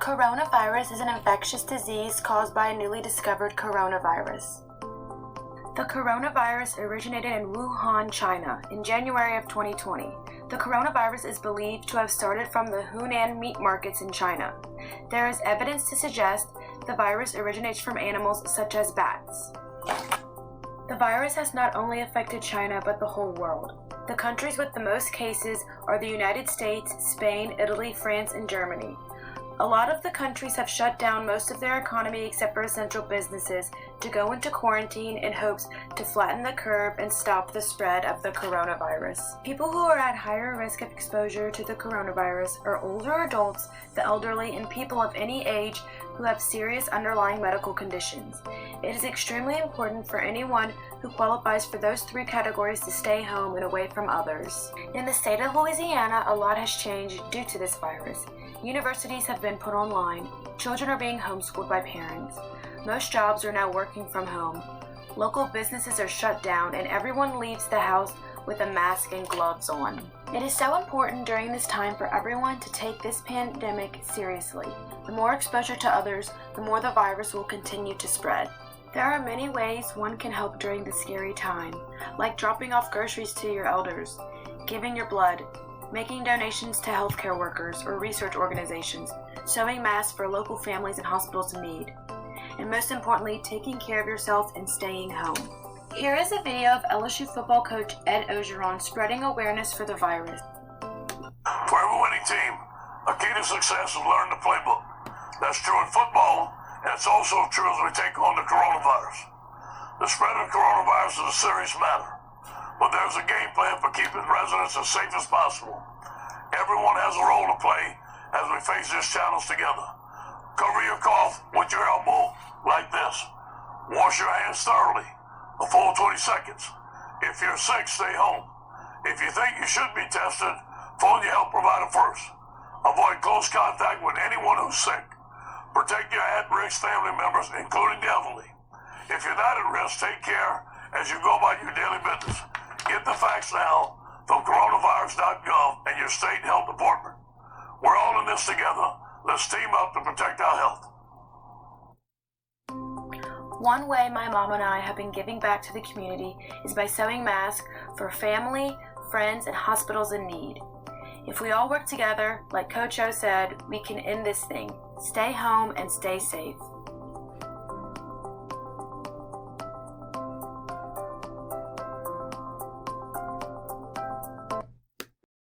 coronavirus is an infectious disease caused by a newly discovered coronavirus. The coronavirus originated in Wuhan, China, in January of 2020. The coronavirus is believed to have started from the Hunan meat markets in China. There is evidence to suggest the virus originates from animals such as bats. The virus has not only affected China, but the whole world. The countries with the most cases are the United States, Spain, Italy, France, and Germany. A lot of the countries have shut down most of their economy except for essential businesses to go into quarantine in hopes to flatten the curve and stop the spread of the coronavirus. People who are at higher risk of exposure to the coronavirus are older adults, the elderly, and people of any age who have serious underlying medical conditions. It is extremely important for anyone who qualifies for those three categories to stay home and away from others. In the state of Louisiana, a lot has changed due to this virus. Universities have been put online. Children are being homeschooled by parents. Most jobs are now working from home. Local businesses are shut down and everyone leaves the house with a mask and gloves on. It is so important during this time for everyone to take this pandemic seriously. The more exposure to others, the more the virus will continue to spread. There are many ways one can help during this scary time, like dropping off groceries to your elders, giving your blood, making donations to healthcare workers or research organizations, sewing masks for local families and hospitals in need, and most importantly, taking care of yourself and staying home. Here is a video of LSU football coach Ed Ogeron spreading awareness for the virus. For every winning team, a key to success is learn the playbook. That's true in football, and it's also true as we take on the coronavirus. The spread of coronavirus is a serious matter, but there's a game plan for keeping residents as safe as possible. Everyone has a role to play as we face this challenge together. Cover your cough with your elbow like this. Wash your hands thoroughly, a full 20 seconds. If you're sick, stay home. If you think you should be tested, phone your health provider first. Avoid close contact with anyone who's sick. Protect your at-risk family members, including the elderly. If you're not at risk, take care as you go about your daily business. Get the facts now from coronavirus.gov and your state health department. We're all in this together. Let's team up to protect our health. One way my mom and I have been giving back to the community is by sewing masks for family, friends, and hospitals in need. If we all work together, like Coach O said, we can end this thing. Stay home and stay safe.